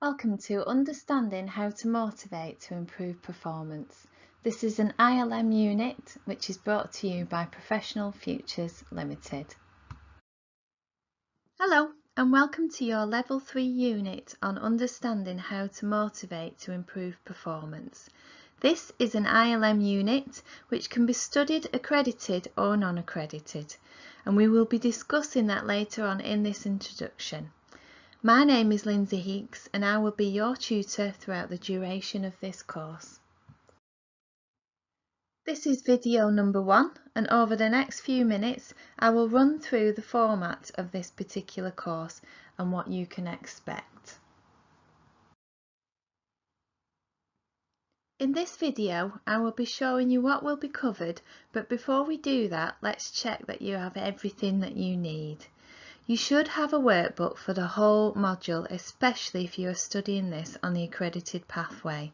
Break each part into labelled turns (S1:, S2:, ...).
S1: Welcome to Understanding How to Motivate to Improve Performance. This is an ILM unit which is brought to you by Professional Futures Limited. Hello and welcome to your Level 3 unit on Understanding How to Motivate to Improve Performance. This is an ILM unit which can be studied accredited or non-accredited, and we will be discussing that later on in this introduction. My name is Lindsay Heeks and I will be your tutor throughout the duration of this course. This is video number 1, and over the next few minutes I will run through the format of this particular course and what you can expect. In this video I will be showing you what will be covered, but before we do that, let's check that you have everything that you need. You should have a workbook for the whole module, especially if you are studying this on the accredited pathway.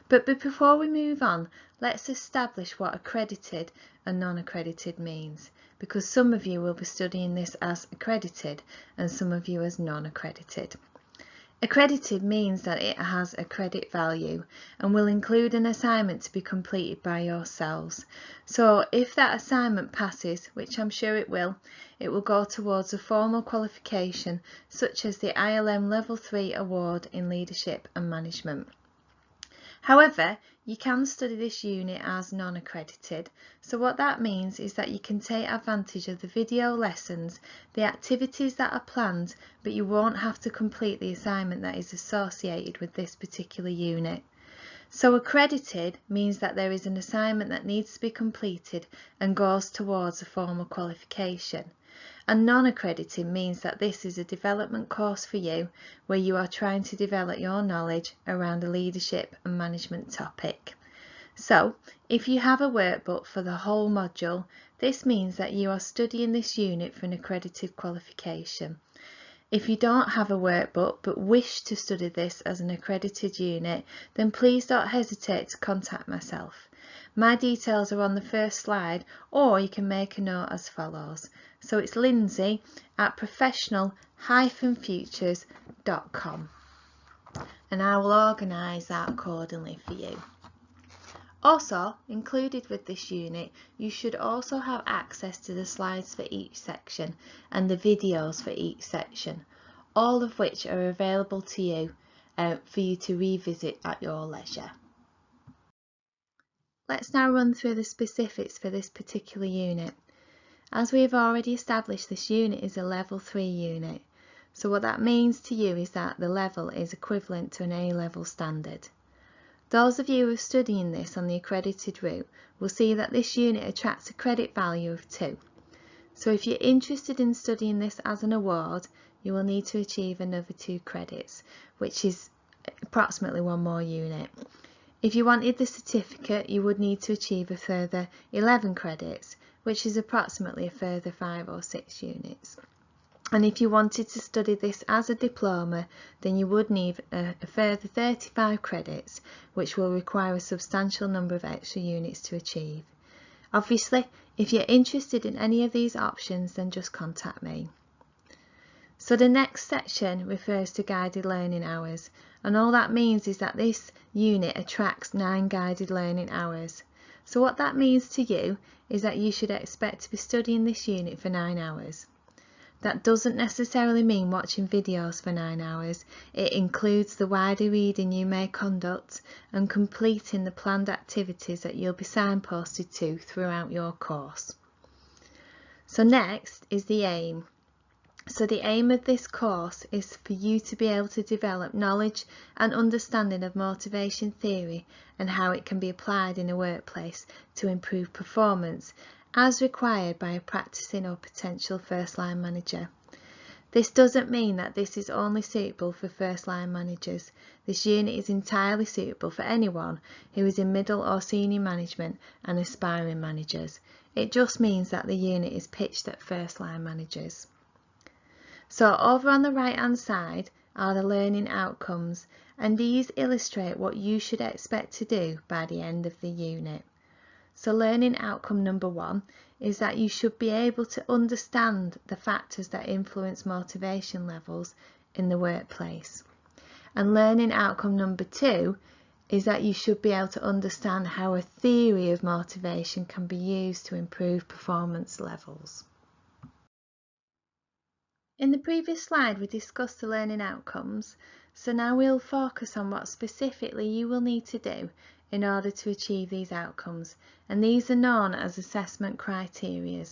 S1: But before we move on, let's establish what accredited and non-accredited means, because some of you will be studying this as accredited and some of you as non-accredited. Accredited means that it has a credit value and will include an assignment to be completed by yourselves. So if that assignment passes, which I'm sure it will go towards a formal qualification such as the ILM Level 3 Award in Leadership and Management. However, you can study this unit as non-accredited, so what that means is that you can take advantage of the video lessons, the activities that are planned, but you won't have to complete the assignment that is associated with this particular unit. So accredited means that there is an assignment that needs to be completed and goes towards a formal qualification. And non-accredited means that this is a development course for you where you are trying to develop your knowledge around a leadership and management topic. So if you have a workbook for the whole module, this means that you are studying this unit for an accredited qualification. If you don't have a workbook but wish to study this as an accredited unit, then please don't hesitate to contact myself. My details are on the first slide, or you can make a note as follows. So it's Lindsay at professional-futures.com, and I will organise that accordingly for you. Also, included with this unit, you should also have access to the slides for each section and the videos for each section, all of which are available to you for you to revisit at your leisure. Let's now run through the specifics for this particular unit. As we have already established, this unit is a Level 3 unit. So what that means to you is that the level is equivalent to an A-level standard. Those of you who are studying this on the accredited route will see that this unit attracts a credit value of 2. So if you're interested in studying this as an award, you will need to achieve another 2 credits, which is approximately 1 more unit. If you wanted the certificate, you would need to achieve a further 11 credits, which is approximately a further 5 or 6 units. And if you wanted to study this as a diploma, then you would need a further 35 credits, which will require a substantial number of extra units to achieve. Obviously, if you're interested in any of these options, then just contact me. So the next section refers to guided learning hours, and all that means is that this unit attracts 9 guided learning hours. So what that means to you is that you should expect to be studying this unit for 9 hours. That doesn't necessarily mean watching videos for 9 hours. It includes the wider reading you may conduct and completing the planned activities that you'll be signposted to throughout your course. So next is the aim. So the aim of this course is for you to be able to develop knowledge and understanding of motivation theory and how it can be applied in a workplace to improve performance as required by a practicing or potential first-line manager. This doesn't mean that this is only suitable for first-line managers. This unit is entirely suitable for anyone who is in middle or senior management and aspiring managers. It just means that the unit is pitched at first-line managers. So over on the right hand side are the learning outcomes, and these illustrate what you should expect to do by the end of the unit. So learning outcome number 1 is that you should be able to understand the factors that influence motivation levels in the workplace. And learning outcome number 2 is that you should be able to understand how a theory of motivation can be used to improve performance levels. In the previous slide we discussed the learning outcomes, so now we'll focus on what specifically you will need to do in order to achieve these outcomes, and these are known as assessment criteria.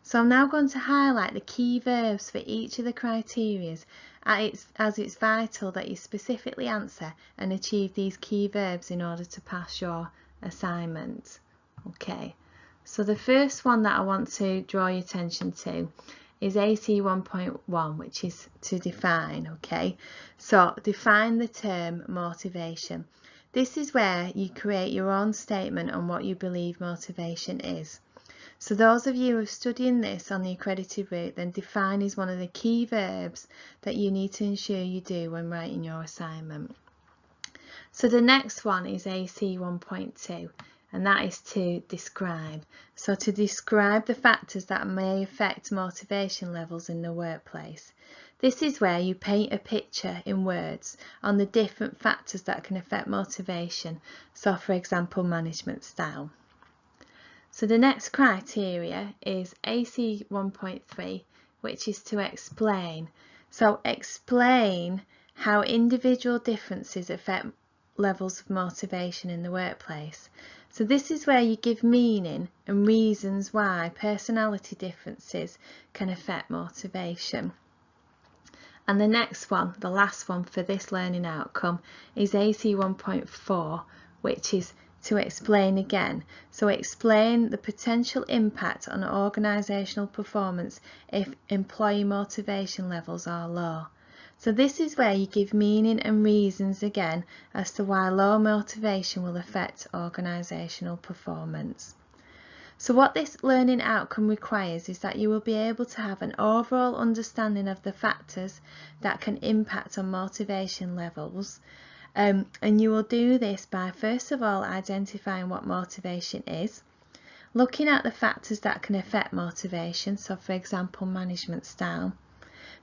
S1: So I'm now going to highlight the key verbs for each of the criteria as it's vital that you specifically answer and achieve these key verbs in order to pass your assignment. Okay, so the first one that I want to draw your attention to is AC 1.1, which is to define. Okay, so define the term motivation. This is where you create your own statement on what you believe motivation is. So those of you who are studying this on the accredited route, then define is one of the key verbs that you need to ensure you do when writing your assignment. So the next one is AC 1.2, and that is to describe. So to describe the factors that may affect motivation levels in the workplace. This is where you paint a picture in words on the different factors that can affect motivation. So for example, management style. So the next criteria is AC 1.3, which is to explain. So explain how individual differences affect levels of motivation in the workplace. So this is where you give meaning and reasons why personality differences can affect motivation. And the next one, the last one for this learning outcome, is AC 1.4, which is to explain again. So explain the potential impact on organisational performance if employee motivation levels are low. So this is where you give meaning and reasons again as to why low motivation will affect organisational performance. So what this learning outcome requires is that you will be able to have an overall understanding of the factors that can impact on motivation levels. And you will do this by first of all identifying what motivation is, looking at the factors that can affect motivation, so for example management style,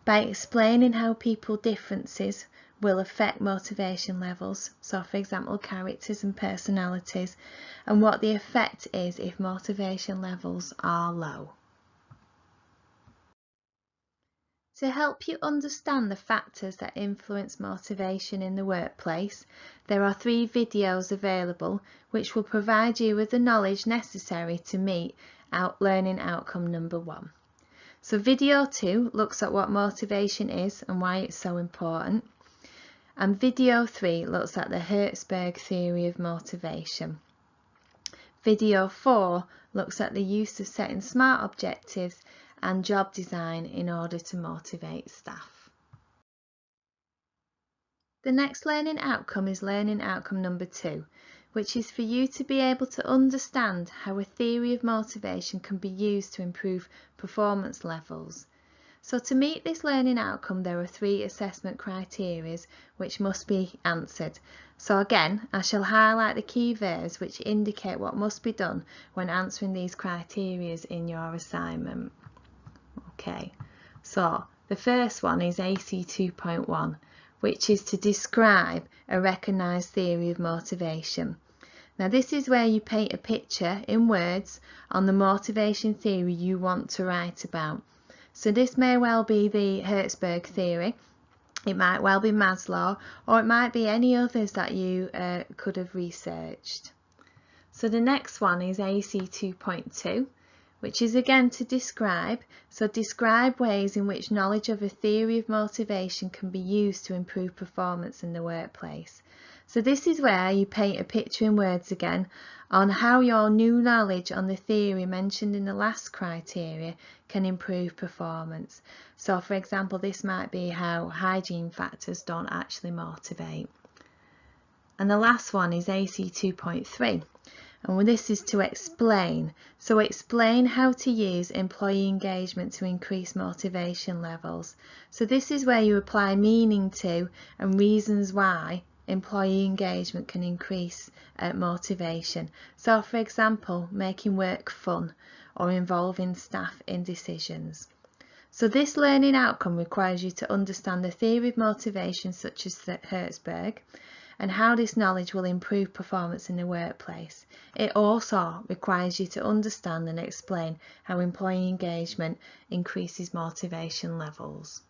S1: by explaining how people differences will affect motivation levels, so for example characters and personalities, and what the effect is if motivation levels are low. To help you understand the factors that influence motivation in the workplace, there are 3 videos available which will provide you with the knowledge necessary to meet learning outcome number 1. So video 2 looks at what motivation is and why it's so important, and video 3 looks at the Hertzberg theory of motivation. Video 4 looks at the use of setting SMART objectives and job design in order to motivate staff. The next learning outcome is learning outcome number 2, which is for you to be able to understand how a theory of motivation can be used to improve performance levels. So to meet this learning outcome, there are 3 assessment criteria which must be answered. So again, I shall highlight the key verbs which indicate what must be done when answering these criteria in your assignment. Okay, so the first one is AC 2.1, which is to describe a recognised theory of motivation. Now this is where you paint a picture in words on the motivation theory you want to write about. So this may well be the Hertzberg theory, it might well be Maslow, or it might be any others that you could have researched. So the next one is AC 2.2, which is again to describe. So describe ways in which knowledge of a theory of motivation can be used to improve performance in the workplace. So this is where you paint a picture in words again on how your new knowledge on the theory mentioned in the last criteria can improve performance. So for example, this might be how hygiene factors don't actually motivate. And the last one is AC 2.3. And this is to explain. So explain how to use employee engagement to increase motivation levels. So this is where you apply meaning to and reasons why employee engagement can increase motivation. So for example, making work fun or involving staff in decisions. So this learning outcome requires you to understand the theory of motivation such as Herzberg and how this knowledge will improve performance in the workplace. It also requires you to understand and explain how employee engagement increases motivation levels.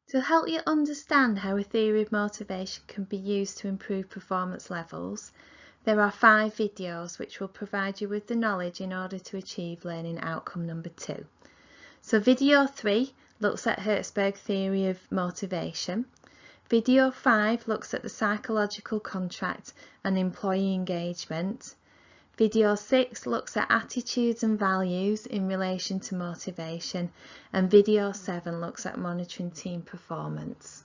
S1: To help you understand how a theory of motivation can be used to improve performance levels, there are 5 videos which will provide you with the knowledge in order to achieve learning outcome number 2. So video 3 looks at Herzberg theory of motivation. Video 5 looks at the psychological contract and employee engagement. Video 6 looks at attitudes and values in relation to motivation, and video 7 looks at monitoring team performance.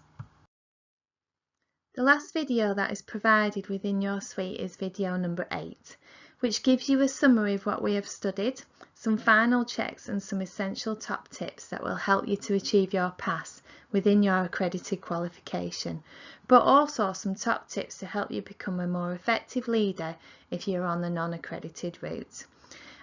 S1: The last video that is provided within your suite is video number 8, which gives you a summary of what we have studied, some final checks and some essential top tips that will help you to achieve your pass within your accredited qualification, but also some top tips to help you become a more effective leader if you're on the non-accredited route.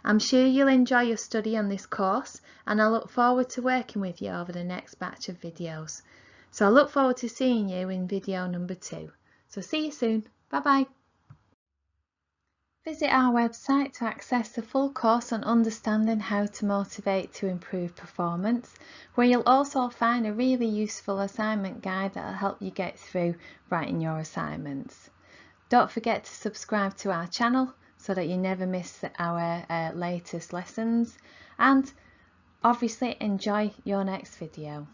S1: I'm sure you'll enjoy your study on this course, and I look forward to working with you over the next batch of videos. So I look forward to seeing you in video number 2. So see you soon. Bye bye. Visit our website to access the full course on understanding how to motivate to improve performance, where you'll also find a really useful assignment guide that will help you get through writing your assignments. Don't forget to subscribe to our channel so that you never miss our latest lessons, and obviously enjoy your next video.